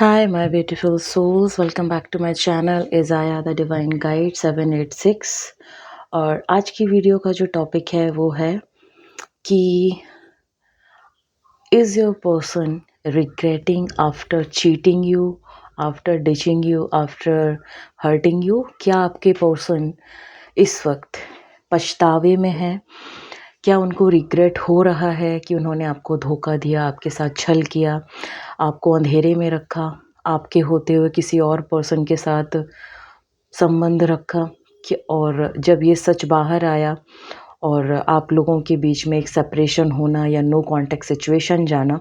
Hi, my beautiful souls. Welcome back to my channel Isaiah the Divine Guide 786। और आज की video का जो टॉपिक है वो है कि is your person regretting after cheating you, after ditching you, after hurting you. क्या आपके पर्सन इस वक्त पछतावे में है? क्या उनको रिग्रेट हो रहा है कि उन्होंने आपको धोखा दिया, आपके साथ छल किया, आपको अंधेरे में रखा, आपके होते हुए किसी और पर्सन के साथ संबंध रखा कि और जब ये सच बाहर आया और आप लोगों के बीच में एक सेपरेशन होना या नो कांटेक्ट सिचुएशन जाना,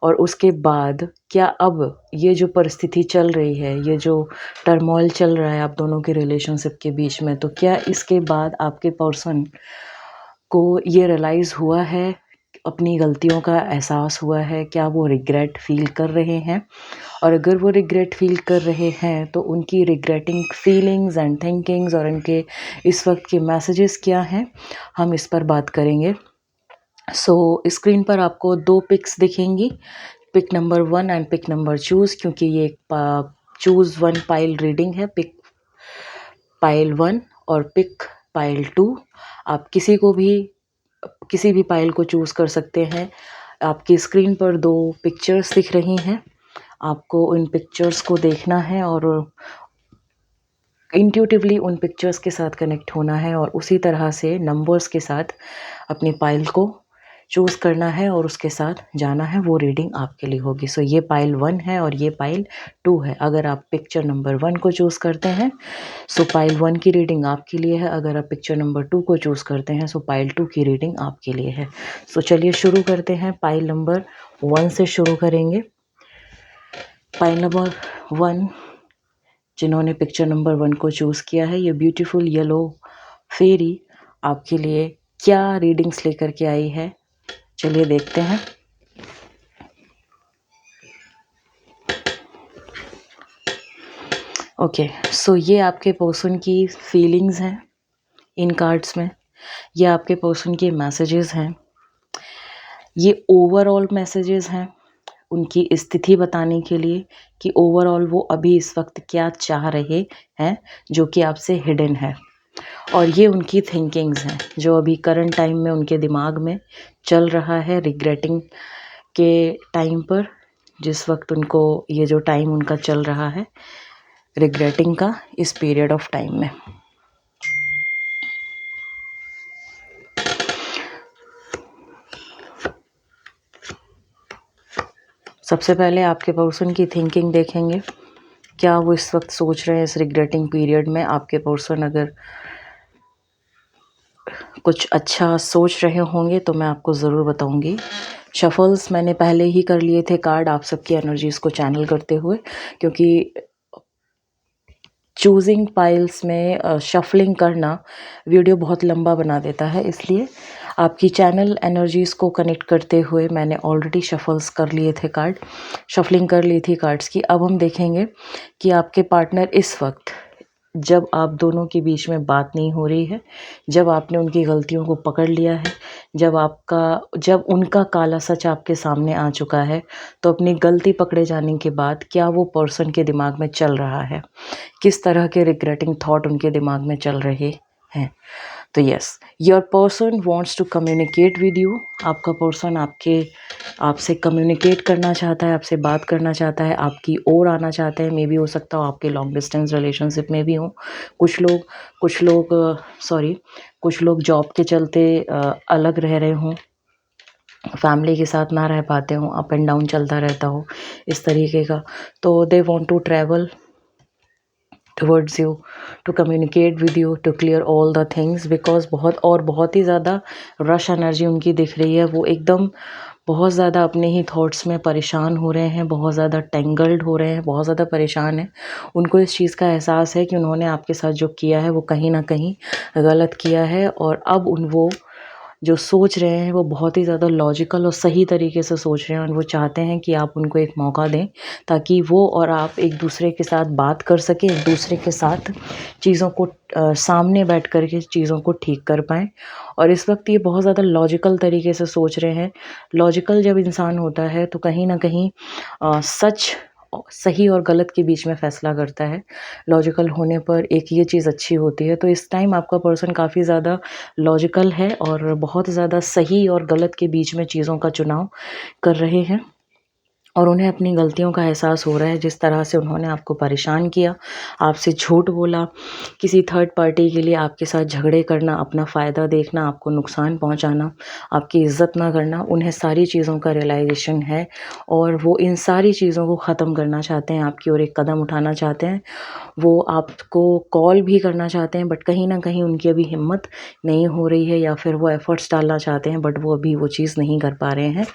और उसके बाद क्या अब ये जो परिस्थिति चल रही है, ये जो टर्मोइल चल रहा है आप दोनों के रिलेशनशिप के बीच में, तो क्या इसके बाद आपके पर्सन को ये रियलाइज़ हुआ है, अपनी गलतियों का एहसास हुआ है? क्या वो रिग्रेट फ़ील कर रहे हैं? और अगर वो रिग्रेट फ़ील कर रहे हैं तो उनकी रिग्रेटिंग फीलिंग्स एंड थिंकिंग्स और उनके इस वक्त के मैसेजेस क्या हैं, हम इस पर बात करेंगे। स्क्रीन पर आपको 2 पिक्स दिखेंगी, pick number 1 and pick number choose, क्योंकि ये एक चूज़ 1 पाइल रीडिंग है। पिक पाइल 1 और पिक पाइल 2। आप किसी भी पाइल को चूज़ कर सकते हैं। आपकी स्क्रीन पर 2 पिक्चर्स दिख रही हैं, आपको उन पिक्चर्स को देखना है और इंट्यूटिवली उन पिक्चर्स के साथ कनेक्ट होना है और उसी तरह से नंबर्स के साथ अपनी पाइल को चूज़ करना है और उसके साथ जाना है। वो रीडिंग आपके लिए होगी। ये पाइल 1 है और ये पाइल 2 है। अगर आप पिक्चर नंबर 1 को चूज़ करते हैं पाइल 1 की रीडिंग आपके लिए है। अगर आप पिक्चर नंबर 2 को चूज़ करते हैं पाइल 2 की रीडिंग आपके लिए है। चलिए शुरू करते हैं। पाइल नंबर 1 से शुरू करेंगे। पाइल नंबर 1, जिन्होंने पिक्चर नंबर 1 को चूज़ किया है, ये ब्यूटीफुल येलो फेरी आपके लिए क्या रीडिंग्स लेकर के आई है, चलिए देखते हैं। ओके, ये आपके पर्सन की फीलिंग्स हैं इन कार्ड्स में, ये आपके पर्सन के मैसेजेस हैं, ये ओवरऑल मैसेजेस हैं उनकी स्थिति बताने के लिए कि ओवरऑल वो अभी इस वक्त क्या चाह रहे हैं जो कि आपसे हिडन है। और ये उनकी थिंकिंग्स हैं जो अभी करंट टाइम में उनके दिमाग में चल रहा है, रिग्रेटिंग के टाइम पर, जिस वक्त उनको ये जो टाइम उनका चल रहा है रिग्रेटिंग का, इस पीरियड ऑफ टाइम में। सबसे पहले आपके पर्सन की थिंकिंग देखेंगे, क्या वो इस वक्त सोच रहे हैं इस रिग्रेटिंग पीरियड में। आपके पर्सन अगर कुछ अच्छा सोच रहे होंगे तो मैं आपको ज़रूर बताऊंगी। शफल्स मैंने पहले ही कर लिए थे कार्ड आप सबकी एनर्जीज़ को चैनल करते हुए, क्योंकि चूजिंग पाइल्स में शफलिंग करना वीडियो बहुत लंबा बना देता है, इसलिए आपकी चैनल एनर्जीज़ को कनेक्ट करते हुए मैंने ऑलरेडी शफल्स कर लिए थे कार्ड, शफलिंग कर ली थी कार्ड्स की। अब हम देखेंगे कि आपके पार्टनर इस वक्त, जब आप दोनों के बीच में बात नहीं हो रही है, जब आपने उनकी गलतियों को पकड़ लिया है, जब उनका काला सच आपके सामने आ चुका है, तो अपनी गलती पकड़े जाने के बाद क्या वो पर्सन के दिमाग में चल रहा है, किस तरह के रिग्रेटिंग थॉट उनके दिमाग में चल रहे हैं। तो yes, your person wants to communicate with you. आपका पर्सन आपसे कम्युनिकेट करना चाहता है, आपसे बात करना चाहता है, आपकी ओर आना चाहता है। मे भी हो सकता हो आपके लॉन्ग डिस्टेंस रिलेशनशिप में भी हो। कुछ लोग जॉब के चलते अलग रह रहे हों, फैमिली के साथ ना रह पाते हों, अप एंड डाउन चलता रहता हो इस तरीके का। तो they want to travel towards you, to communicate with you, to clear all the things, because बहुत ही ज़्यादा रश एनर्जी उनकी दिख रही है। वो एकदम बहुत ज़्यादा अपने ही थॉट्स में परेशान हो रहे हैं, बहुत ज़्यादा टेंगल्ड हो रहे हैं, बहुत ज़्यादा परेशान हैं। उनको इस चीज़ का एहसास है कि उन्होंने आपके साथ जो किया है वो कहीं ना कहीं गलत किया है, और अब वो जो सोच रहे हैं वो बहुत ही ज़्यादा लॉजिकल और सही तरीके से सोच रहे हैं, और वो चाहते हैं कि आप उनको एक मौका दें ताकि वो और आप एक दूसरे के साथ बात कर सकें, एक दूसरे के साथ चीज़ों को सामने बैठ कर के चीज़ों को ठीक कर पाएँ। और इस वक्त ये बहुत ज़्यादा लॉजिकल तरीके से सोच रहे हैं। लॉजिकल जब इंसान होता है तो कहीं ना कहीं सच सही और गलत के बीच में फ़ैसला करता है। लॉजिकल होने पर एक ये चीज़ अच्छी होती है, तो इस टाइम आपका पर्सन काफ़ी ज़्यादा लॉजिकल है और बहुत ज़्यादा सही और गलत के बीच में चीज़ों का चुनाव कर रहे हैं। और उन्हें अपनी गलतियों का एहसास हो रहा है, जिस तरह से उन्होंने आपको परेशान किया, आपसे झूठ बोला, किसी थर्ड पार्टी के लिए आपके साथ झगड़े करना, अपना फ़ायदा देखना, आपको नुकसान पहुंचाना, आपकी इज़्ज़त ना करना, उन्हें सारी चीज़ों का रियलाइज़ेशन है और वो इन सारी चीज़ों को ख़त्म करना चाहते हैं, आपकी ओर एक कदम उठाना चाहते हैं। वो आपको कॉल भी करना चाहते हैं, बट कहीं न कहीं उनकी अभी हिम्मत नहीं हो रही है, या फिर वो एफ़र्ट्स डालना चाहते हैं बट वो अभी वो चीज़ नहीं कर पा रहे हैं।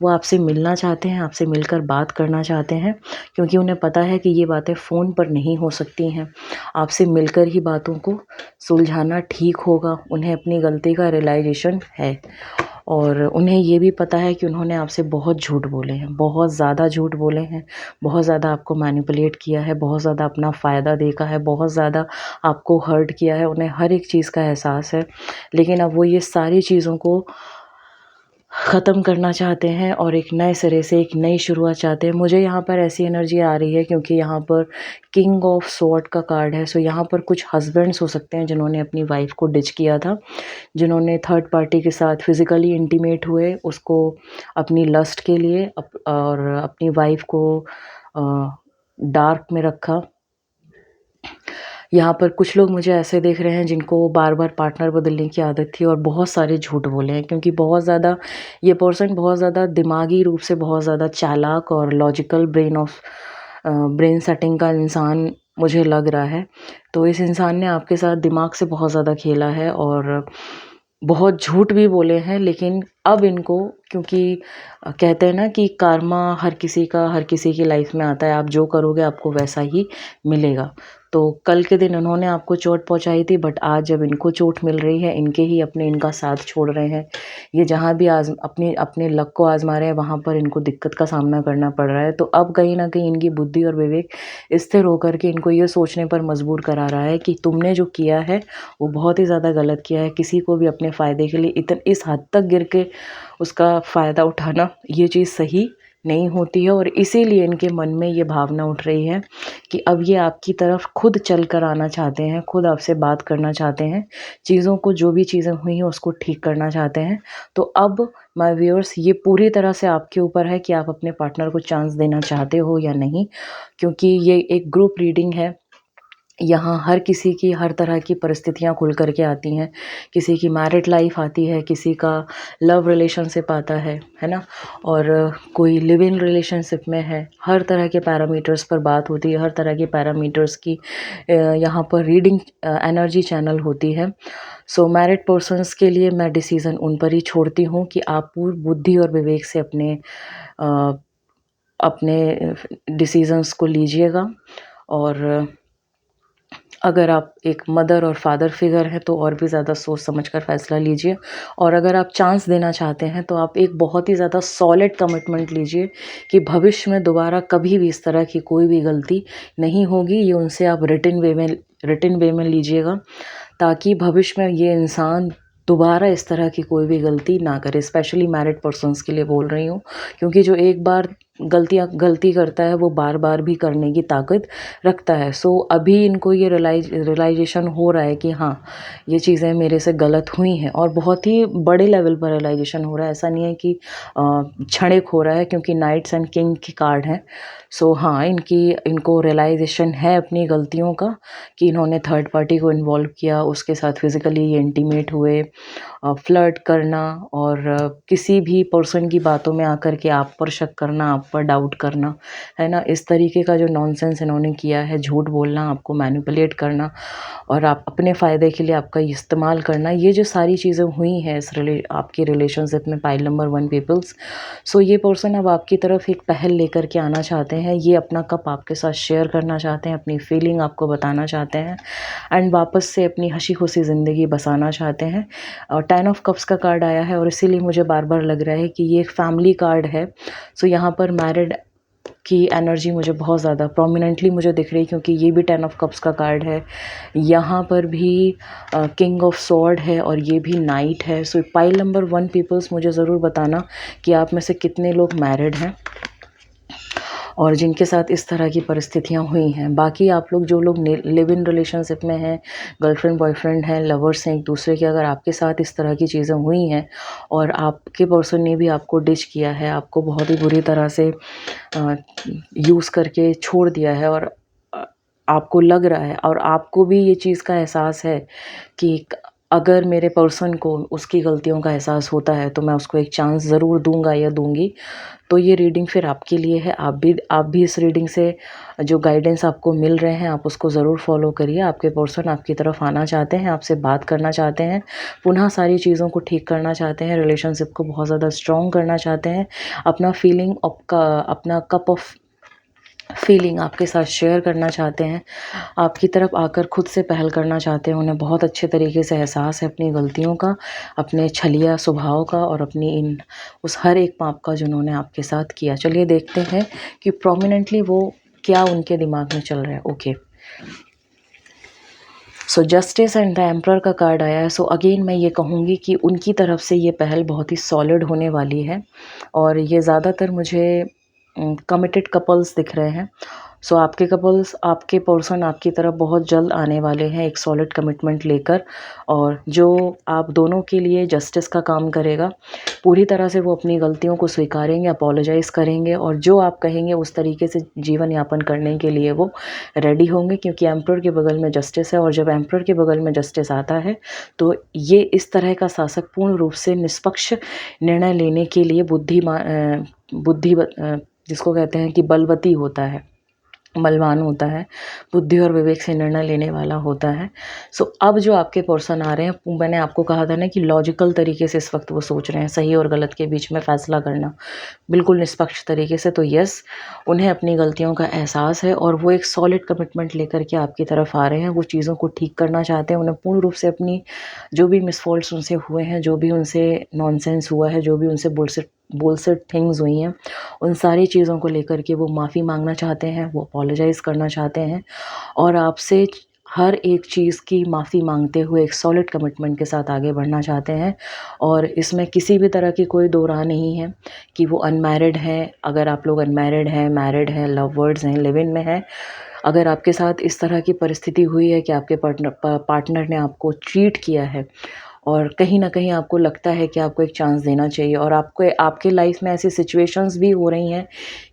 वो आपसे मिलना चाहते हैं, आपसे मिलकर बात करना चाहते हैं, क्योंकि उन्हें पता है कि ये बातें फ़ोन पर नहीं हो सकती हैं। आपसे मिलकर ही बातों को सुलझाना ठीक होगा। उन्हें अपनी गलती का रियलाइज़ेशन है और उन्हें ये भी पता है कि उन्होंने आपसे बहुत झूठ बोले हैं, बहुत ज़्यादा झूठ बोले हैं, बहुत ज़्यादा आपको मैनिपुलेट किया है, बहुत ज़्यादा अपना फ़ायदा देखा है, बहुत ज़्यादा आपको हर्ट किया है। उन्हें हर एक चीज़ का एहसास है, लेकिन अब वो ये सारी चीज़ों को ख़त्म करना चाहते हैं और एक नए सिरे से एक नई शुरुआत चाहते हैं। मुझे यहाँ पर ऐसी एनर्जी आ रही है क्योंकि यहाँ पर किंग ऑफ स्वॉर्ड का कार्ड है। सो यहाँ पर कुछ हस्बैंड्स हो सकते हैं जिन्होंने अपनी वाइफ़ को डिच किया था, जिन्होंने थर्ड पार्टी के साथ फिज़िकली इंटीमेट हुए, उसको अपनी लस्ट के लिए और अपनी वाइफ़ को डार्क में रखा। यहाँ पर कुछ लोग मुझे ऐसे देख रहे हैं जिनको बार-बार पार्टनर बदलने की आदत थी और बहुत सारे झूठ बोले हैं, क्योंकि बहुत ज़्यादा ये पर्सन बहुत ज़्यादा दिमागी रूप से बहुत ज़्यादा चालाक और लॉजिकल ब्रेन सेटिंग का इंसान मुझे लग रहा है। तो इस इंसान ने आपके साथ दिमाग से बहुत ज़्यादा खेला है और बहुत झूठ भी बोले हैं, लेकिन अब इनको, क्योंकि कहते हैं ना कि कर्मा हर किसी की लाइफ में आता है, आप जो करोगे आपको वैसा ही मिलेगा। तो कल के दिन उन्होंने आपको चोट पहुँचाई थी, बट आज जब इनको चोट मिल रही है, इनके ही अपने इनका साथ छोड़ रहे हैं, ये जहाँ भी अपने लक को आज़मा रहे हैं वहाँ पर इनको दिक्कत का सामना करना पड़ रहा है। तो अब कहीं न कहीं इनकी बुद्धि और विवेक स्थिर होकर के इनको ये सोचने पर मजबूर करा रहा है कि तुमने जो किया है वो बहुत ही ज़्यादा गलत किया है। किसी को भी अपने फ़ायदे के लिए इस हद तक गिर के उसका फ़ायदा उठाना, ये चीज़ सही नहीं होती है और इसीलिए इनके मन में ये भावना उठ रही है कि अब ये आपकी तरफ खुद चल कर आना चाहते हैं, खुद आपसे बात करना चाहते हैं, चीज़ों को, जो भी चीज़ें हुई हैं उसको ठीक करना चाहते हैं। तो अब माय व्यूअर्स, ये पूरी तरह से आपके ऊपर है कि आप अपने पार्टनर को चांस देना चाहते हो या नहीं, क्योंकि ये एक ग्रुप रीडिंग है। यहाँ हर किसी की हर तरह की परिस्थितियाँ खुल कर के आती हैं। किसी की मैरिड लाइफ़ आती है, किसी का लव रिलेशनशिप आता है ना? और कोई लिव इन रिलेशनशिप में है। हर तरह के पैरामीटर्स पर बात होती है, हर तरह के पैरामीटर्स की यहाँ पर रीडिंग एनर्जी चैनल होती है। सो मैरिड पर्सन्स के लिए मैं डिसीज़न उन पर ही छोड़ती हूँ कि आप पूर्ण बुद्धि और विवेक से अ, अपने डिसीज़न्स को लीजिएगा। और अगर आप एक मदर और फादर फिगर हैं तो और भी ज़्यादा सोच समझ कर फ़ैसला लीजिए, और अगर आप चांस देना चाहते हैं तो आप एक बहुत ही ज़्यादा सॉलिड कमिटमेंट लीजिए कि भविष्य में दोबारा कभी भी इस तरह की कोई भी गलती नहीं होगी। ये उनसे आप रिटन वे में लीजिएगा, ताकि भविष्य में ये इंसान दोबारा इस तरह की कोई भी गलती ना करे। स्पेशली मैरिड पर्सन्स के लिए बोल रही हूँ, क्योंकि जो एक बार गलती करता है वो बार-बार भी करने की ताकत रखता है। सो अभी इनको ये रियलाइज़ेशन हो रहा है कि हाँ, ये चीज़ें मेरे से गलत हुई हैं, और बहुत ही बड़े लेवल पर रियलाइज़ेशन हो रहा है। ऐसा नहीं है कि क्षणिक हो रहा है, क्योंकि नाइट्स एंड किंग की कार्ड हैं। सो हाँ, इनको रियलाइज़ेशन है अपनी गलतियों का, कि इन्होंने थर्ड पार्टी को इन्वॉल्व किया, उसके साथ फिज़िकली ये इंटीमेट हुए, फ्लर्ट करना और किसी भी पर्सन की बातों में आकर के आप पर शक करना, आप पर डाउट करना, है ना? इस तरीके का जो नॉनसेंस इन्होंने किया है, झूठ बोलना, आपको मैनिपुलेट करना और आप अपने फ़ायदे के लिए आपका इस्तेमाल करना, ये जो सारी चीज़ें हुई हैं आपकी रिलेशनशिप में, पाइल नंबर 1 पीपल्स। सो ये पर्सन अब आपकी तरफ एक पहल लेकर के आना चाहते हैं। ये अपना कप आपके साथ शेयर करना चाहते हैं, अपनी फीलिंग आपको बताना चाहते हैं एंड वापस से अपनी हँसी-खुशी ज़िंदगी बसाना चाहते हैं। 10 ऑफ कप्स का कार्ड आया है और इसीलिए मुझे बार-बार लग रहा है कि ये एक फैमिली कार्ड है। सो यहाँ पर मैरिड की एनर्जी मुझे बहुत ज़्यादा प्रोमिनेंटली मुझे दिख रही है, क्योंकि ये भी 10 ऑफ कप्स का कार्ड है। यहाँ पर भी किंग ऑफ स्वॉर्ड है और ये भी नाइट है। सो पाइल नंबर 1 पीपल्स, मुझे ज़रूर बताना कि आप में से कितने लोग मैरिड हैं। और जिनके साथ इस तरह की परिस्थितियाँ हुई हैं। बाकी आप लोग जो लोग लिव इन रिलेशनशिप में हैं, गर्लफ्रेंड बॉयफ्रेंड हैं, लवर्स हैं एक दूसरे के, अगर आपके साथ इस तरह की चीज़ें हुई हैं और आपके पर्सन ने भी आपको डिच किया है, आपको बहुत ही बुरी तरह से यूज़ करके छोड़ दिया है, और आपको लग रहा है और आपको भी ये चीज़ का एहसास है कि अगर मेरे पर्सन को उसकी गलतियों का एहसास होता है तो मैं उसको एक चांस ज़रूर दूंगा या दूंगी, तो ये रीडिंग फिर आपके लिए है। आप भी इस रीडिंग से जो गाइडेंस आपको मिल रहे हैं आप उसको ज़रूर फॉलो करिए। आपके पर्सन आपकी तरफ आना चाहते हैं, आपसे बात करना चाहते हैं, पुनः सारी चीज़ों को ठीक करना चाहते हैं, रिलेशनशिप को बहुत ज़्यादा स्ट्रॉन्ग करना चाहते हैं, अपना फीलिंग अपना कप ऑफ फीलिंग आपके साथ शेयर करना चाहते हैं, आपकी तरफ आकर खुद से पहल करना चाहते हैं। उन्हें बहुत अच्छे तरीके से एहसास है अपनी गलतियों का, अपने छलिया स्वभाव का और अपनी उस हर एक पाप का जिन्होंने आपके साथ किया। चलिए देखते हैं कि प्रोमिनेंटली वो क्या उनके दिमाग में चल रहा है। Okay, so justice and the emperor का कार्ड आया है। सो अगेन मैं ये कहूँगी कि उनकी तरफ से ये पहल बहुत ही सॉलिड होने वाली है, और ये ज़्यादातर मुझे कमिटेड कपल्स दिख रहे हैं। सो आपके कपल्स, आपके पर्सन आपकी तरफ बहुत जल्द आने वाले हैं एक सॉलिड कमिटमेंट लेकर, और जो आप दोनों के लिए जस्टिस का काम करेगा। पूरी तरह से वो अपनी गलतियों को स्वीकारेंगे, अपोलोजाइज़ करेंगे, और जो आप कहेंगे उस तरीके से जीवन यापन करने के लिए वो रेडी होंगे, क्योंकि एम्परर के बगल में जस्टिस है, और जब एम्परर के बगल में जस्टिस आता है तो ये इस तरह का शासक पूर्ण रूप से निष्पक्ष निर्णय लेने के लिए बुद्धि जिसको कहते हैं कि बलवती होता है, बलवान होता है, बुद्धि और विवेक से निर्णय लेने वाला होता है। सो अब जो आपके पर्सन आ रहे हैं, मैंने आपको कहा था ना कि लॉजिकल तरीके से इस वक्त वो सोच रहे हैं, सही और गलत के बीच में फ़ैसला करना बिल्कुल निष्पक्ष तरीके से। तो यस, उन्हें अपनी गलतियों का एहसास है और वो एक सॉलिड कमिटमेंट लेकर के आपकी तरफ आ रहे हैं। वो चीज़ों को ठीक करना चाहते हैं। उन्हें पूर्ण रूप से अपनी जो भी मिसफॉल्ट्स उनसे हुए हैं, जो भी उनसे नॉनसेंस हुआ है, जो भी उनसे बुलशिट थिंग्स हुई हैं, उन सारी चीज़ों को लेकर के वो माफ़ी मांगना चाहते हैं, वो अपोलोजाइज़ करना चाहते हैं, और आपसे हर एक चीज़ की माफ़ी मांगते हुए एक सॉलिड कमिटमेंट के साथ आगे बढ़ना चाहते हैं। और इसमें किसी भी तरह की कोई दो राह नहीं है कि वो अनमैरिड हैं। अगर आप लोग अनमैरिड हैं, मैरिड हैं, लवर्स हैं, लिव इन में हैं, अगर आपके साथ इस तरह की परिस्थिति हुई है कि आपके पार्टनर ने आपको चीट किया है और कहीं न कहीं आपको लगता है कि आपको एक चांस देना चाहिए, और आपके लाइफ में ऐसी सिचुएशंस भी हो रही हैं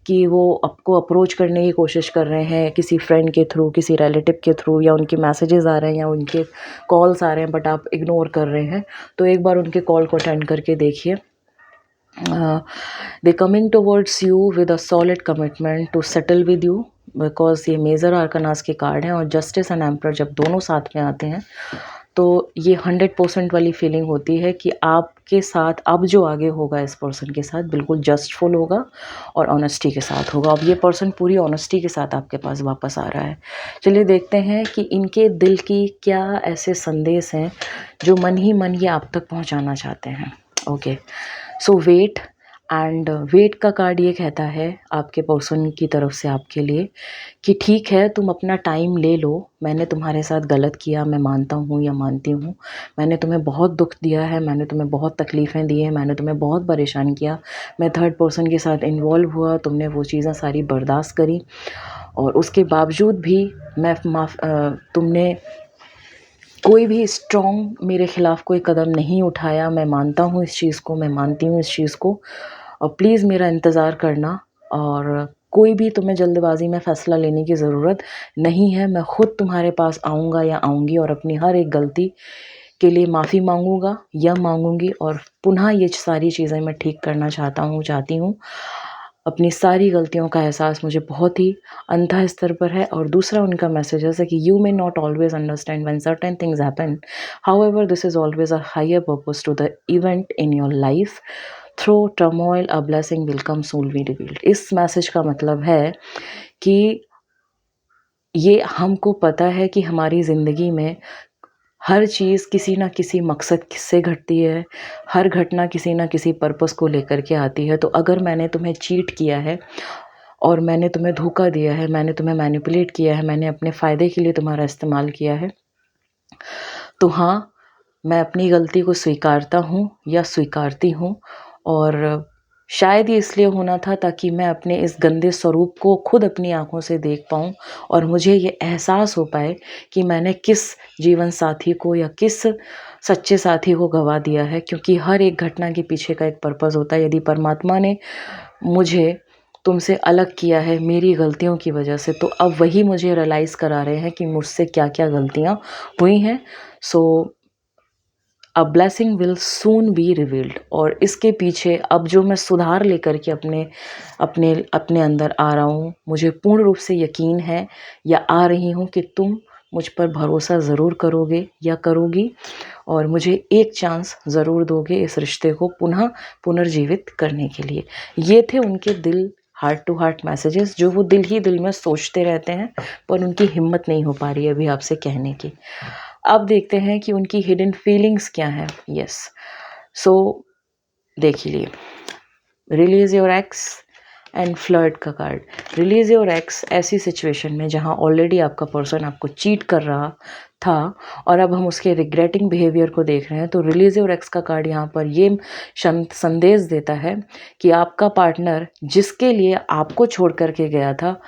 कि वो आपको अप्रोच करने की कोशिश कर रहे हैं किसी फ्रेंड के थ्रू, किसी रिलेटिव के थ्रू, या उनके मैसेजेस आ रहे हैं या उनके कॉल्स आ रहे हैं, बट आप इग्नोर कर रहे हैं। तो एक बार उनके कॉल को अटेंड करके देखिए। They coming towards you with a solid commitment to settle with you, because ये मेजर आर्कनास के कार्ड हैं, और जस्टिस एंड एम्परर जब दोनों साथ में आते हैं तो ये 100% वाली फीलिंग होती है कि आपके साथ अब जो आगे होगा इस पर्सन के साथ बिल्कुल जस्टफुल होगा और ऑनेस्टी के साथ होगा। अब ये पर्सन पूरी ऑनेस्टी के साथ आपके पास वापस आ रहा है। चलिए देखते हैं कि इनके दिल की क्या ऐसे संदेश हैं जो मन ही मन ये आप तक पहुंचाना चाहते हैं। Okay, so wait and wait का कार्ड ये कहता है आपके पर्सन की तरफ से आपके लिए कि ठीक है, तुम अपना टाइम ले लो, मैंने तुम्हारे साथ गलत किया, मैं मानता हूँ या मानती हूँ, मैंने तुम्हें बहुत दुख दिया है, मैंने तुम्हें बहुत तकलीफ़ें दी हैं, मैंने तुम्हें बहुत परेशान किया, मैं थर्ड पर्सन के साथ इन्वॉल्व हुआ, तुमने वो चीज़ें सारी बर्दाश्त करी, और उसके बावजूद भी तुमने कोई भी स्ट्रॉन्ग मेरे ख़िलाफ़ कोई कदम नहीं उठाया। मैं मानता हूँ इस चीज़ को, मैं मानती हूँ इस चीज़ को, और प्लीज़ मेरा इंतज़ार करना, और कोई भी तुम्हें जल्दबाज़ी में फ़ैसला लेने की ज़रूरत नहीं है। मैं ख़ुद तुम्हारे पास आऊँगा या आऊँगी और अपनी हर एक गलती के लिए माफ़ी मांगूँगा या मांगूँगी, और पुनः ये सारी चीज़ें मैं ठीक करना चाहती हूँ। अपनी सारी गलतियों का एहसास मुझे बहुत ही अंतः स्तर पर है। और दूसरा उनका मैसेज है कि you may not always understand when certain things happen, however this is always a higher purpose to the event in your life, through turmoil a blessing will come soon be revealed. इस message का मतलब है कि ये हमको पता है कि हमारी ज़िंदगी में हर चीज़ किसी न किसी मकसद से घटती है, हर घटना किसी न किसी पर्पस को लेकर के आती है। तो अगर मैंने तुम्हें चीट किया है और मैंने तुम्हें धोखा दिया है, मैंने तुम्हें मैनिपुलेट किया है, मैंने अपने फ़ायदे के लिए तुम्हारा इस्तेमाल किया है, तो हाँ, मैं अपनी गलती को स्वीकारता हूँ या स्वीकारती हूँ, और शायद ये इसलिए होना था ताकि मैं अपने इस गंदे स्वरूप को खुद अपनी आँखों से देख पाऊँ और मुझे ये एहसास हो पाए कि मैंने किस जीवन साथी को या किस सच्चे साथी को गँवा दिया है, क्योंकि हर एक घटना के पीछे का एक पर्पज़ होता है। यदि परमात्मा ने मुझे तुमसे अलग किया है मेरी गलतियों की वजह से, तो अब वही मुझे रियलाइज़ करा रहे हैं कि मुझसे क्या-क्या गलतियाँ हुई हैं। So a blessing will soon be revealed. और इसके पीछे अब जो मैं सुधार लेकर के अपने अपने अपने अंदर आ रहा हूँ, मुझे पूर्ण रूप से यकीन है या आ रही हूँ कि तुम मुझ पर भरोसा ज़रूर करोगे या करोगी और मुझे एक चांस ज़रूर दोगे इस रिश्ते को पुनः पुनर्जीवित करने के लिए। ये थे उनके दिल हार्ट टू हार्ट मैसेजेस, जो वो दिल ही दिल में सोचते रहते हैं पर उनकी हिम्मत नहीं हो पा रही है अभी आपसे कहने की। अब देखते हैं कि उनकी हिडन फीलिंग्स क्या हैं। यस, सो देख लिए, release your x and flirt का कार्ड। रिलीज योर एक्स ऐसी सिचुएशन में जहां ऑलरेडी आपका पर्सन आपको चीट कर रहा था और अब हम उसके रिग्रेटिंग बिहेवियर को देख रहे हैं, तो रिलीज योर एक्स का कार्ड यहाँ पर ये संदेश देता है कि आपका पार्टनर जिसके लिए आपको छोड़ करके गया था,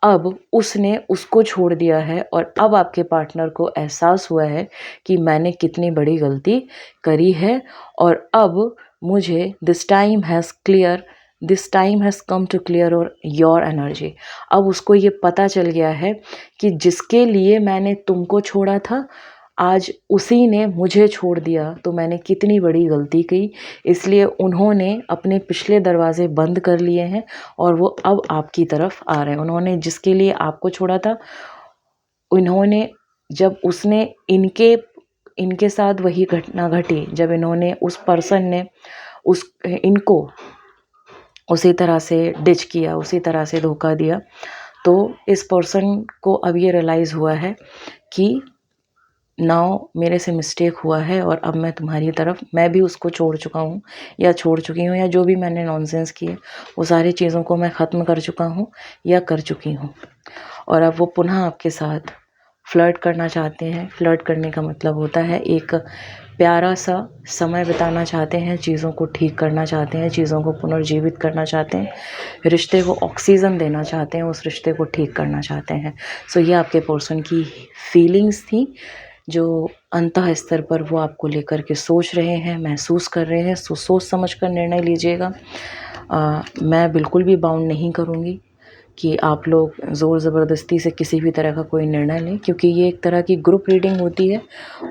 अब उसने उसको छोड़ दिया है और अब आपके पार्टनर को एहसास हुआ है कि मैंने कितनी बड़ी गलती करी है और अब मुझे this time has come to clear और योर एनर्जी। अब उसको ये पता चल गया है कि जिसके लिए मैंने तुमको छोड़ा था, आज उसी ने मुझे छोड़ दिया, तो मैंने कितनी बड़ी गलती की। इसलिए उन्होंने अपने पिछले दरवाजे बंद कर लिए हैं और वो अब आपकी तरफ आ रहे हैं। उन्होंने जिसके लिए आपको छोड़ा था, उन्होंने जब उसने इनके साथ वही घटना घटी, जब इन्होंने उस पर्सन ने इनको उसी तरह से डिच किया, उसी तरह से धोखा दिया, तो इस पर्सन को अब ये रियलाइज़ हुआ है कि नाउ मेरे से मिस्टेक हुआ है और अब मैं भी उसको छोड़ चुका हूँ या छोड़ चुकी हूँ, या जो भी मैंने नॉनसेंस किए वो सारी चीज़ों को मैं ख़त्म कर चुका हूँ या कर चुकी हूँ और अब वो पुनः आपके साथ फ्लर्ट करना चाहते हैं। फ्लर्ट करने का मतलब होता है एक प्यारा सा समय बिताना चाहते हैं, चीज़ों को ठीक करना चाहते हैं, चीज़ों को पुनर्जीवित करना चाहते हैं, रिश्ते को ऑक्सीजन देना चाहते हैं, उस रिश्ते को ठीक करना चाहते हैं। सो ये आपके पर्सन की फीलिंग्स थी जो अंतः स्तर पर वो आपको लेकर के सोच रहे हैं, महसूस कर रहे हैं। सो सोच समझ कर निर्णय लीजिएगा। मैं बिल्कुल भी बाउंड नहीं करूँगी कि आप लोग ज़ोर ज़बरदस्ती से किसी भी तरह का कोई निर्णय लें, क्योंकि ये एक तरह की ग्रुप रीडिंग होती है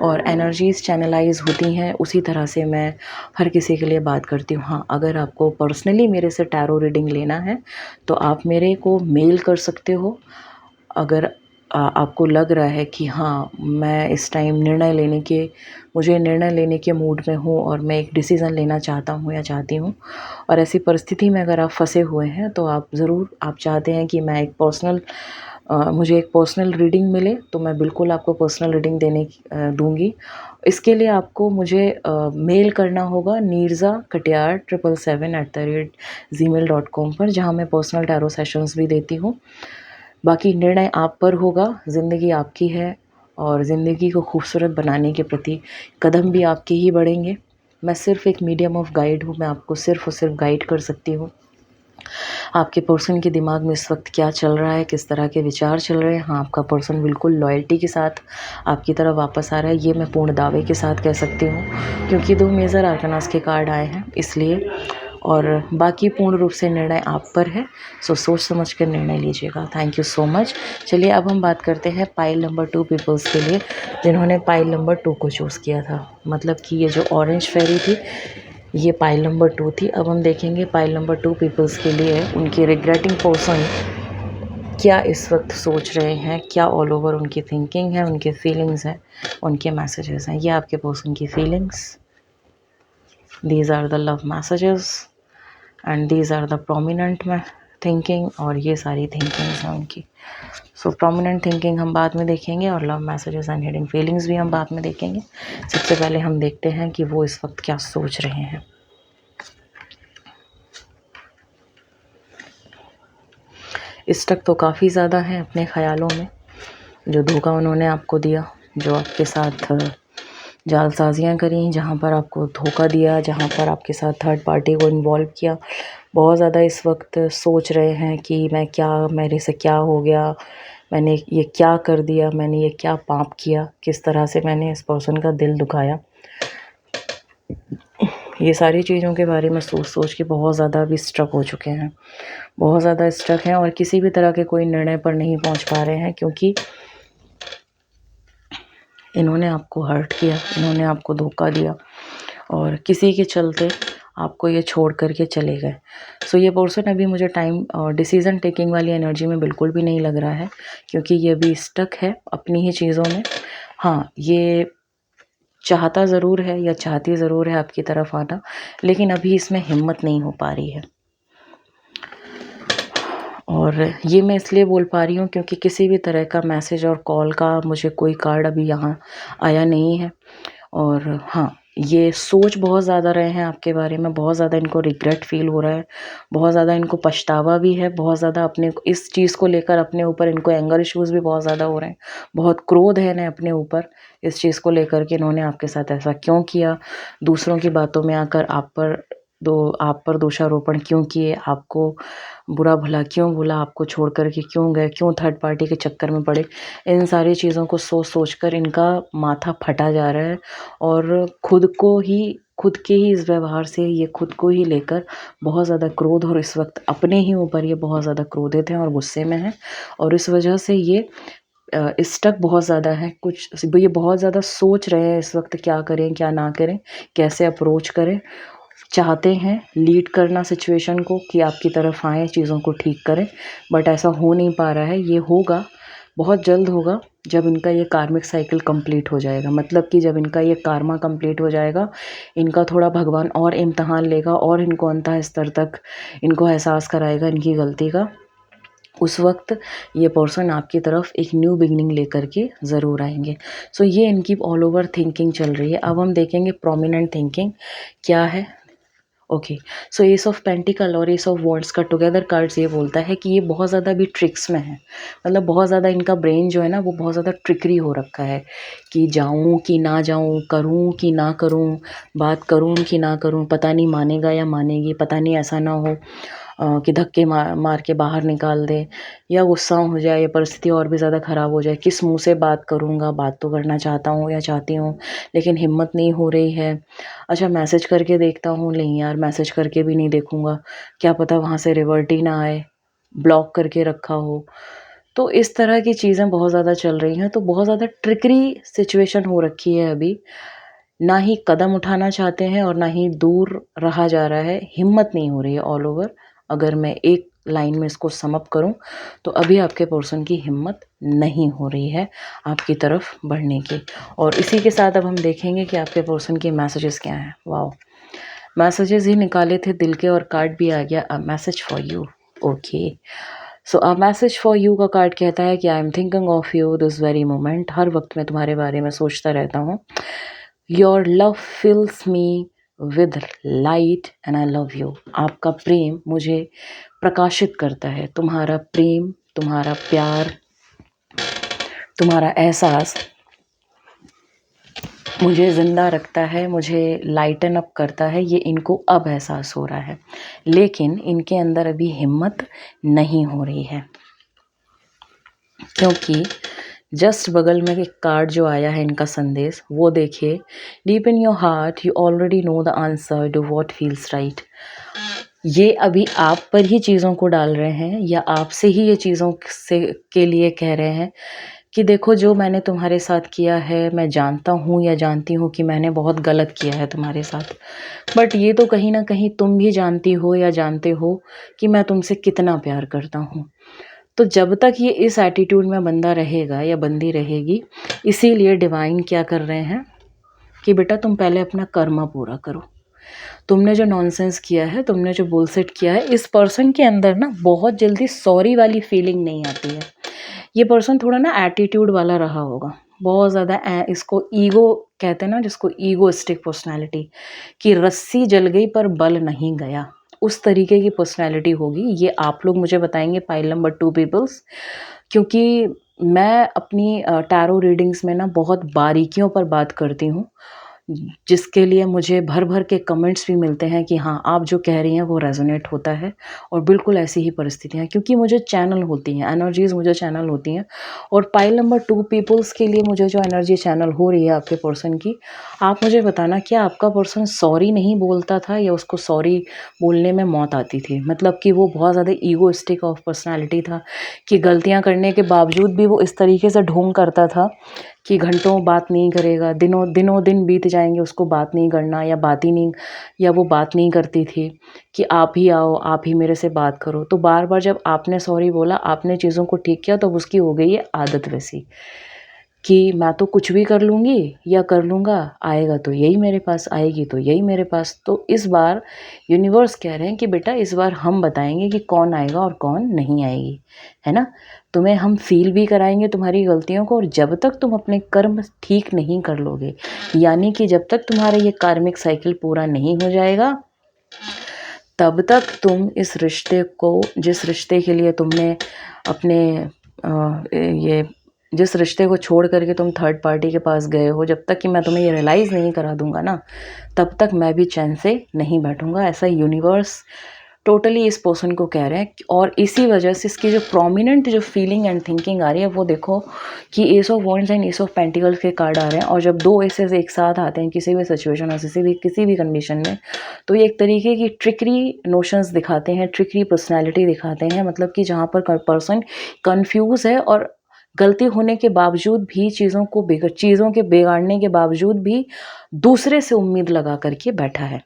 और एनर्जीज़ चैनलाइज होती हैं, उसी तरह से मैं हर किसी के लिए बात करती हूँ। हाँ, अगर आपको पर्सनली मेरे से टैरो रीडिंग लेना है तो आप मेरे को मेल कर सकते हो। अगर आपको लग रहा है कि हाँ, मैं इस टाइम मुझे निर्णय लेने के मूड में हूँ और मैं एक डिसीज़न लेना चाहता हूँ या चाहती हूँ, और ऐसी परिस्थिति में अगर आप फंसे हुए हैं तो आप चाहते हैं कि मुझे एक पर्सनल रीडिंग मिले, तो मैं बिल्कुल आपको पर्सनल रीडिंग दूंगी। इसके लिए आपको मुझे मेल करना होगा neerja.777@gmail.com पर, जहाँ मैं पर्सनल टैरो सेशंस भी देती हूँ। बाकी निर्णय आप पर होगा, ज़िंदगी आपकी है और ज़िंदगी को खूबसूरत बनाने के प्रति कदम भी आपके ही बढ़ेंगे। मैं सिर्फ़ एक मीडियम ऑफ गाइड हूँ, मैं आपको सिर्फ़ और सिर्फ गाइड कर सकती हूँ। आपके पर्सन के दिमाग में इस वक्त क्या चल रहा है, किस तरह के विचार चल रहे हैं। हाँ, आपका पर्सन बिल्कुल लॉयल्टी के साथ आपकी तरफ वापस आ रहा है, ये मैं पूर्ण दावे के साथ कह सकती हूँ, क्योंकि 2 मेजर आर्कनास के कार्ड आए हैं इसलिए। और बाकी पूर्ण रूप से निर्णय आप पर है, सो सोच समझ कर निर्णय लीजिएगा। Thank you so much. चलिए अब हम बात करते हैं पाइल नंबर 2 पीपल्स के लिए, जिन्होंने पाइल नंबर 2 को चूज़ किया था। मतलब कि ये जो ऑरेंज फेरी थी, ये पाइल नंबर 2 थी। अब हम देखेंगे पाइल नंबर 2 पीपल्स के लिए उनकी रिग्रेटिंग पर्सन क्या इस वक्त सोच रहे हैं, क्या ऑल ओवर उनकी थिंकिंग है, उनके फीलिंग्स हैं, उनके मैसेजेस हैं। ये आपके पर्सन की feelings, these are the love messages and these are the prominent thinking, और ये सारी थिंकिंग्स हैं उनकी। सो प्रोमिनेंट थिंकिंग हम बाद में देखेंगे और love messages and hidden feelings भी हम बाद में देखेंगे। सबसे पहले हम देखते हैं कि वो इस वक्त क्या सोच रहे हैं। स्टक तो काफ़ी ज़्यादा है अपने ख़यालों में, जो धोखा उन्होंने आपको दिया, जो आपके साथ जालसाजियाँ करी, जहाँ पर आपको धोखा दिया, जहाँ पर आपके साथ थर्ड पार्टी को इन्वॉल्व किया, बहुत ज़्यादा इस वक्त सोच रहे हैं कि मेरे से क्या हो गया, मैंने ये क्या कर दिया, मैंने ये क्या पाप किया, किस तरह से मैंने इस पर्सन का दिल दुखाया। ये सारी चीज़ों के बारे में सोच सोच के बहुत ज़्यादा अभी स्ट्रक हो चुके हैं, बहुत ज़्यादा स्ट्रक हैं और किसी भी तरह के कोई निर्णय पर नहीं पहुंच पा रहे हैं, क्योंकि इन्होंने आपको हर्ट किया, इन्होंने आपको धोखा दिया और किसी के चलते आपको ये छोड़ करके चले गए। सो ये पर्सन अभी मुझे टाइम और डिसीज़न टेकिंग वाली एनर्जी में बिल्कुल भी नहीं लग रहा है, क्योंकि ये अभी स्टक है अपनी ही चीज़ों में। हाँ, ये चाहता ज़रूर है या चाहती ज़रूर है आपकी तरफ आना, लेकिन अभी इसमें हिम्मत नहीं हो पा रही है। और ये मैं इसलिए बोल पा रही हूँ क्योंकि किसी भी तरह का मैसेज और कॉल का मुझे कोई कार्ड अभी यहाँ आया नहीं है। और हाँ, ये सोच बहुत ज़्यादा रहे हैं आपके बारे में, बहुत ज़्यादा इनको रिग्रेट फ़ील हो रहा है, बहुत ज़्यादा इनको पछतावा भी है, बहुत ज़्यादा अपने इस चीज़ को लेकर अपने ऊपर इनको एंगर इश्यूज़ भी बहुत ज़्यादा हो रहे हैं, बहुत क्रोध है इन्हें अपने ऊपर इस चीज़ को लेकर के इन्होंने आपके साथ ऐसा क्यों किया, दूसरों की बातों में आकर आप पर दोषारोपण क्यों किए, आपको बुरा भला क्यों बोला, आपको छोड़ कर के क्यों गए, क्यों थर्ड पार्टी के चक्कर में पड़े। इन सारी चीज़ों को सोच सोच कर इनका माथा फटा जा रहा है और खुद के ही इस व्यवहार से ये खुद को ही लेकर बहुत ज़्यादा क्रोध और इस वक्त अपने ही ऊपर ये बहुत ज़्यादा क्रोधित हैं और गुस्से में हैं। और इस वजह से ये स्टक बहुत ज़्यादा है, ये बहुत ज़्यादा सोच रहे हैं इस वक्त क्या करें क्या ना करें, कैसे अप्रोच करें। चाहते हैं लीड करना सिचुएशन को कि आपकी तरफ आएँ, चीज़ों को ठीक करें, बट ऐसा हो नहीं पा रहा है। ये होगा, बहुत जल्द होगा, जब इनका ये कार्मिक साइकिल कंप्लीट हो जाएगा। मतलब कि जब इनका ये कार्मा कंप्लीट हो जाएगा, इनका थोड़ा भगवान और इम्तिहान लेगा और इनको अंतः स्तर तक इनको एहसास कराएगा इनकी गलती का। उस वक्त ये पर्सन आपकी तरफ एक न्यू बिगनिंग लेकर के ज़रूर आएंगे। सो ये इनकी ऑल ओवर थिंकिंग चल रही है। अब हम देखेंगे प्रोमिनेंट थिंकिंग क्या है। Okay, so S of pentacle और एस ऑफ वॉन्ड्स का टुगेदर कार्ड्स ये बोलता है कि ये बहुत ज़्यादा भी ट्रिक्स में है। मतलब बहुत ज़्यादा इनका ब्रेन जो है ना वो बहुत ज़्यादा ट्रिकरी हो रखा है कि जाऊँ कि ना जाऊँ, करूँ कि ना करूँ, बात करूँ कि ना करूँ, पता नहीं मानेगा या मानेगी, पता नहीं ऐसा ना हो कि धक्के मार के बाहर निकाल दे या गुस्सा हो जाए या परिस्थिति और भी ज़्यादा ख़राब हो जाए। किस मुँह से बात करूँगा, बात तो करना चाहता हूँ या चाहती हूँ, लेकिन हिम्मत नहीं हो रही है। अच्छा, मैसेज करके देखता हूँ, नहीं यार मैसेज करके भी नहीं देखूँगा, क्या पता वहाँ से रिवर्ट ही ना आए, ब्लॉक करके रखा हो। तो इस तरह की चीज़ें बहुत ज़्यादा चल रही हैं, तो बहुत ज़्यादा ट्रिकरी सिचुएशन हो रखी है अभी। ना ही कदम उठाना चाहते हैं और ना ही दूर रहा जा रहा है, हिम्मत नहीं हो रही है ऑल ओवर। अगर मैं एक लाइन में इसको सम अप करूँ तो अभी आपके पर्सन की हिम्मत नहीं हो रही है आपकी तरफ बढ़ने की। और इसी के साथ अब हम देखेंगे कि आपके पर्सन के मैसेजेस क्या हैं। वाओ, मैसेजेस ही निकाले थे दिल के और कार्ड भी आ गया, a message for you. Okay, so a message for you का कार्ड कहता है कि I am thinking of you this very moment. हर वक्त मैं तुम्हारे बारे में सोचता रहता हूँ। Your love fills me with light and I love you. आपका प्रेम मुझे प्रकाशित करता है। तुम्हारा प्रेम, तुम्हारा प्यार, तुम्हारा एहसास मुझे ज़िंदा रखता है, मुझे लाइटन अप करता है। ये इनको अब एहसास हो रहा है, लेकिन इनके अंदर अभी हिम्मत नहीं हो रही है, क्योंकि जस्ट बगल में एक कार्ड जो आया है इनका संदेश, वो देखिए। Deep in your heart you already know the answer to what feels right. ये अभी आप पर ही चीज़ों को डाल रहे हैं या आपसे ही ये चीज़ों से के लिए कह रहे हैं कि देखो, जो मैंने तुम्हारे साथ किया है, मैं जानता हूँ या जानती हूँ कि मैंने बहुत गलत किया है तुम्हारे साथ, बट ये तो कहीं ना कहीं तुम भी जानती हो या जानते हो कि मैं तुमसे कितना प्यार करता हूँ। तो जब तक ये इस एटीट्यूड में बंदा रहेगा या बंदी रहेगी, इसीलिए डिवाइन क्या कर रहे हैं कि बेटा तुम पहले अपना कर्मा पूरा करो। तुमने जो नॉनसेंस किया है, तुमने जो बुलशिट किया है, इस पर्सन के अंदर ना बहुत जल्दी सॉरी वाली फीलिंग नहीं आती है। ये पर्सन थोड़ा ना एटीट्यूड वाला रहा होगा, बहुत ज़्यादा इसको ईगो कहते हैं ना, जिसको ईगोइस्टिक पर्सनैलिटी, कि रस्सी जल गई पर बल नहीं गया, उस तरीके की पर्सनैलिटी होगी। ये आप लोग मुझे बताएंगे पाइल नंबर 2 पीपल्स, क्योंकि मैं अपनी टैरो रीडिंग्स में ना बहुत बारीकियों पर बात करती हूँ। जिसके लिए मुझे भर-भर के कमेंट्स भी मिलते हैं कि हाँ, आप जो कह रही हैं वो रेज़ोनेट होता है और बिल्कुल ऐसी ही परिस्थितियाँ हैं क्योंकि मुझे चैनल होती हैं, एनर्जीज़ मुझे चैनल होती हैं और पाइल नंबर 2 पीपल्स के लिए मुझे जो एनर्जी चैनल हो रही है आपके पर्सन की, आप मुझे बताना क्या आपका पर्सन सॉरी नहीं बोलता था या उसको सॉरी बोलने में मौत आती थी? मतलब कि वो बहुत ज़्यादा ईगोइस्टिक ऑफ पर्सनैलिटी था कि गलतियाँ करने के बावजूद भी वो इस तरीके से ढोंग करता था कि घंटों बात नहीं करेगा, दिनों दिन बीत जाएँगे उसको बात नहीं करना या बात ही नहीं या वो बात नहीं करती थी कि आप ही आओ, आप ही मेरे से बात करो। तो बार-बार जब आपने सॉरी बोला, आपने चीज़ों को ठीक किया तब उसकी हो गई है आदत वैसी कि मैं तो कुछ भी कर लूँगी या कर लूँगा, आएगा तो यही मेरे पास, आएगी तो यही मेरे पास। तो इस बार यूनिवर्स कह रहे हैं कि बेटा इस बार हम बताएँगे कि कौन आएगा और कौन नहीं आएगी, है ना? तुम्हें हम फ़ील भी कराएँगे तुम्हारी गलतियों को और जब तक तुम अपने कर्म ठीक नहीं कर लोगे, यानी कि जब तक तुम्हारा ये कार्मिक साइकिल पूरा नहीं हो जाएगा, तब तक तुम इस रिश्ते को जिस रिश्ते के लिए तुमने अपने ये जिस रिश्ते को छोड़ कर के तुम थर्ड पार्टी के पास गए हो, जब तक कि मैं तुम्हें ये रियलाइज़ नहीं करा दूँगा ना, तब तक मैं भी चैन से नहीं बैठूँगा। ऐसा यूनिवर्स टोटली इस पर्सन को कह रहे हैं और इसी वजह से इसकी जो प्रोमिनेंट जो फीलिंग एंड थिंकिंग आ रही है वो देखो कि S of wands and S of pentacles के कार्ड आ रहे हैं और जब दो एसेस एक साथ आते हैं किसी भी सिचुएशन और किसी भी कंडीशन में तो ये एक तरीके की ट्रिकरी नोशंस दिखाते हैं, ट्रिकरी पर्सनैलिटी दिखाते हैं। मतलब कि जहाँ पर पर्सन कन्फ्यूज़ है और गलती होने के बावजूद भी चीज़ों के बिगाड़ने के बावजूद भी दूसरे से उम्मीद लगा करके बैठा है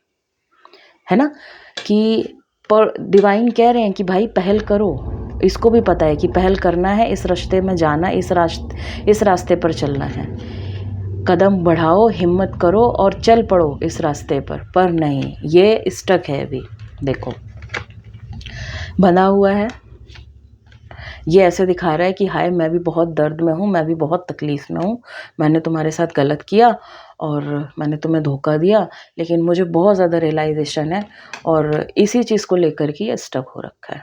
ना? कि पर डिवाइन कह रहे हैं कि भाई पहल करो। इसको भी पता है कि पहल करना है, इस रास्ते में जाना, इस रास्ते पर चलना है। कदम बढ़ाओ, हिम्मत करो और चल पड़ो इस रास्ते पर नहीं, ये स्टक है अभी। देखो, बंधा हुआ है। ये ऐसे दिखा रहा है कि हाय मैं भी बहुत दर्द में हूँ, मैं भी बहुत तकलीफ़ में हूँ, मैंने तुम्हारे साथ गलत किया और मैंने तुम्हें धोखा दिया, लेकिन मुझे बहुत ज़्यादा रियलाइज़ेशन है और इसी चीज़ को लेकर के ये स्टक हो रखा है।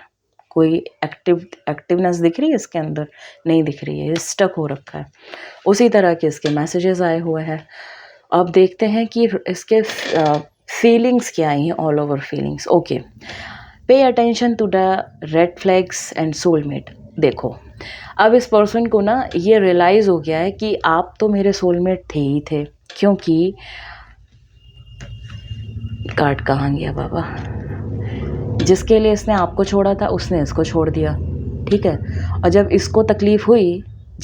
कोई एक्टिवनेस दिख रही है इसके अंदर? नहीं दिख रही है, ये स्टक हो रखा है। उसी तरह के इसके मैसेजेस आए हुए हैं। अब देखते हैं कि इसके फीलिंग्स क्या आई हैं, all over feelings. Okay, pay attention to the red flags and soulmate. देखो, अब इस पर्सन को ना ये रियलाइज़ हो गया है कि आप तो मेरे सोलमेट थे ही थे, क्योंकि कार्ड कहाँ गया बाबा? जिसके लिए इसने आपको छोड़ा था उसने इसको छोड़ दिया, ठीक है? और जब इसको तकलीफ़ हुई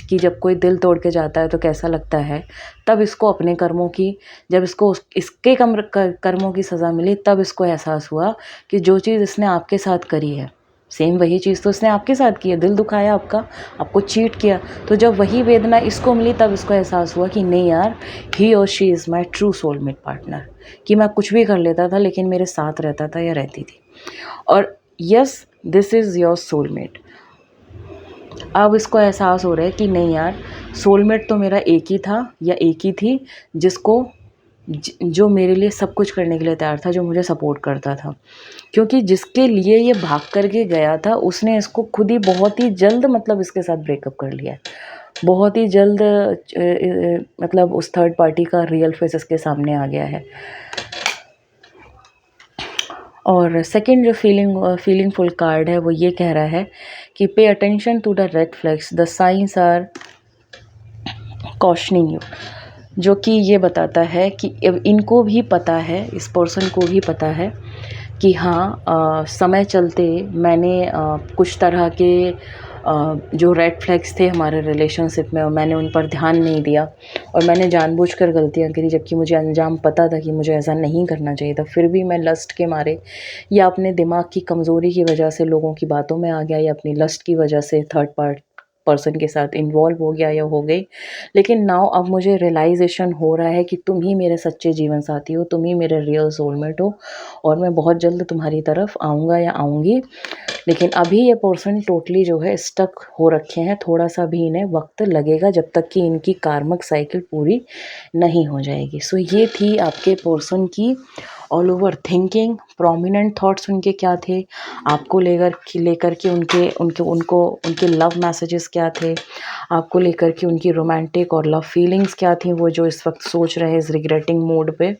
कि जब कोई दिल तोड़ के जाता है तो कैसा लगता है, तब इसको अपने कर्मों की जब इसको इसके कर्मों की सज़ा मिली तब इसको एहसास हुआ कि जो चीज़ इसने आपके साथ करी है, सेम वही चीज़ तो इसने आपके साथ की है। दिल दुखाया आपका, आपको चीट किया, तो जब वही वेदना इसको मिली तब इसको एहसास हुआ कि नहीं यार, ही और she is my true soulmate partner. कि मैं कुछ भी कर लेता था लेकिन मेरे साथ रहता था या रहती थी। और yes, this is your soulmate. अब इसको एहसास हो रहा है कि नहीं यार, सोलमेट तो मेरा एक ही था या एक ही थी जिसको जो मेरे लिए सब कुछ करने के लिए तैयार था, जो मुझे सपोर्ट करता था। क्योंकि जिसके लिए ये भाग कर के गया था उसने इसको खुद ही बहुत ही जल्द मतलब इसके साथ ब्रेकअप कर लिया है। बहुत ही जल्द मतलब उस थर्ड पार्टी का रियल फेस इसके सामने आ गया है। और सेकंड जो फीलिंगफुल कार्ड है वो ये कह रहा है कि pay attention to the red flags, the signs are cautioning you. जो कि ये बताता है कि इनको भी पता है, इस पर्सन को भी पता है कि हाँ, समय चलते मैंने कुछ तरह के जो रेड फ्लैग्स थे हमारे रिलेशनशिप में और मैंने उन पर ध्यान नहीं दिया और मैंने जानबूझकर गलतियाँ करी, जबकि मुझे अंजाम पता था कि मुझे ऐसा नहीं करना चाहिए था। फिर भी मैं लस्ट के मारे या अपने दिमाग की कमज़ोरी की वजह से लोगों की बातों में आ गया या अपनी लस्ट की वजह से थर्ड पर्सन के साथ इन्वॉल्व हो गया या हो गई। लेकिन नाउ अब मुझे रियलाइज़ेशन हो रहा है कि तुम ही मेरे सच्चे जीवन साथी हो, तुम ही मेरे रियल सोलमेट हो और मैं बहुत जल्द तुम्हारी तरफ आऊँगा या आऊँगी। लेकिन अभी ये पर्सन टोटली जो है स्टक हो रखे हैं, थोड़ा-सा भी इन्हें वक़्त लगेगा जब तक कि इनकी कार्मिक साइकिल पूरी नहीं हो जाएगी। सो ये थी आपके पर्सन की all over thinking. Prominent thoughts उनके क्या थे, आपको लेकर के उनके लव मैसेजेस क्या थे, आपको लेकर के उनकी रोमांटिक और लव फीलिंग्स क्या थी, वो जो इस वक्त सोच रहे हैं इस रिग्रेटिंग मोड पे।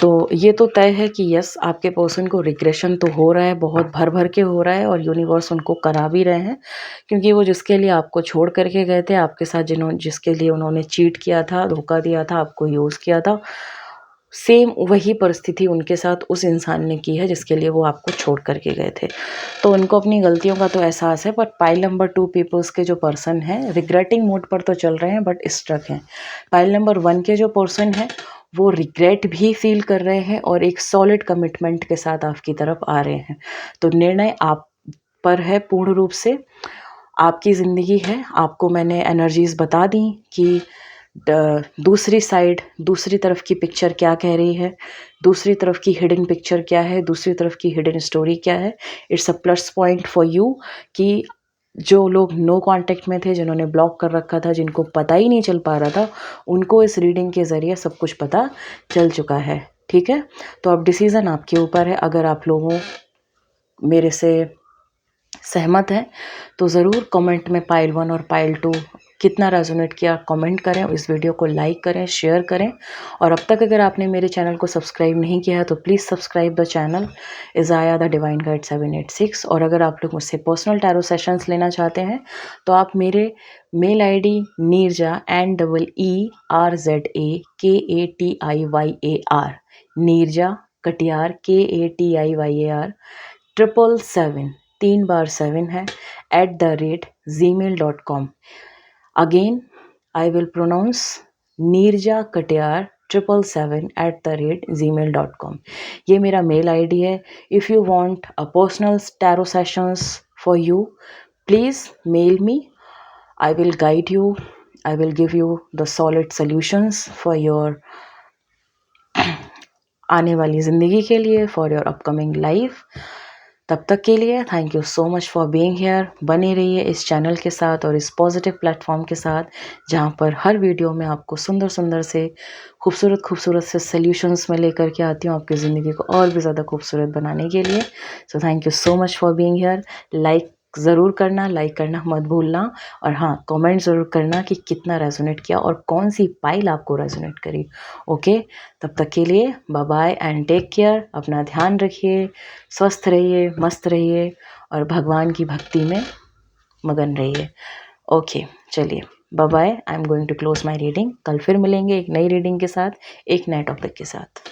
तो ये तो तय है कि यस, आपके पर्सन को रिग्रेशन तो हो रहा है, बहुत भर भर के हो रहा है, और यूनिवर्स उनको करा भी रहे हैं, क्योंकि वो जिसके लिए आपको छोड़ करके गए थे, आपके साथ जिसके लिए उन्होंने चीट किया था, धोखा दिया था, आपको यूज़ किया था, सेम वही परिस्थिति उनके साथ उस इंसान ने की है जिसके लिए वो आपको छोड़ करके गए थे। तो उनको अपनी गलतियों का तो एहसास है, बट पाइल नंबर 2 पीपल्स के जो पर्सन हैं रिग्रेटिंग मोड पर तो चल रहे हैं बट स्ट्रक हैं। पाइल नंबर 1 के जो पर्सन हैं वो रिग्रेट भी फील कर रहे हैं और एक सॉलिड कमिटमेंट के साथ आपकी तरफ आ रहे हैं। तो निर्णय आप पर है पूर्ण रूप से, आपकी ज़िंदगी है। आपको मैंने एनर्जीज़ बता दी कि दूसरी साइड, दूसरी तरफ की पिक्चर क्या कह रही है, दूसरी तरफ की हिडन पिक्चर क्या है, दूसरी तरफ की हिडन स्टोरी क्या है। It's a plus point for you कि जो लोग नो कांटेक्ट में थे, जिन्होंने ब्लॉक कर रखा था, जिनको पता ही नहीं चल पा रहा था, उनको इस रीडिंग के ज़रिए सब कुछ पता चल चुका है। ठीक है, तो अब डिसीज़न आपके ऊपर है। अगर आप लोगों मेरे से सहमत हैं तो ज़रूर कमेंट में पाइल 1 और पाइल 2 कितना रेजोनेट किया कमेंट करें, इस वीडियो को लाइक करें, शेयर करें, और अब तक अगर आपने मेरे चैनल को सब्सक्राइब नहीं किया है तो please subscribe the channel Isaiah the divine guide 786। और अगर आप लोग मुझसे पर्सनल टैरो सेशंस लेना चाहते हैं तो आप मेरे mail ID Neerja NEERZAKATIYAR Neerja Katiyar KATIYAR 777 3 बार 7 है @gmail.com। Again I will pronounce Neerja Katiyar 777 @gmail.com। ये मेरा मेल आईडी है। If you want a personal tarot sessions for you, please mail me. I will guide you, I will give you the solid solutions for your आने वाली ज़िंदगी के लिए, for your upcoming life. तब तक के लिए thank you so much for being here. बने रहिए इस चैनल के साथ और इस पॉजिटिव प्लेटफॉर्म के साथ, जहाँ पर हर वीडियो में आपको सुंदर सुंदर से खूबसूरत से सल्यूशंस में लेकर के आती हूँ आपकी ज़िंदगी को और भी ज़्यादा खूबसूरत बनाने के लिए। So thank you so much for being here. Like ज़रूर करना, लाइक करना मत भूलना, और हाँ, कमेंट ज़रूर करना कि कितना रेजोनेट किया और कौन सी पाइल आपको रेजोनेट करी। ओके, तब तक के लिए bye bye and take care. अपना ध्यान रखिए, स्वस्थ रहिए, मस्त रहिए और भगवान की भक्ति में मगन रहिए। ओके, चलिए bye bye. I am going to close my reading. कल फिर मिलेंगे एक नई रीडिंग के साथ, एक नए टॉपिक के साथ।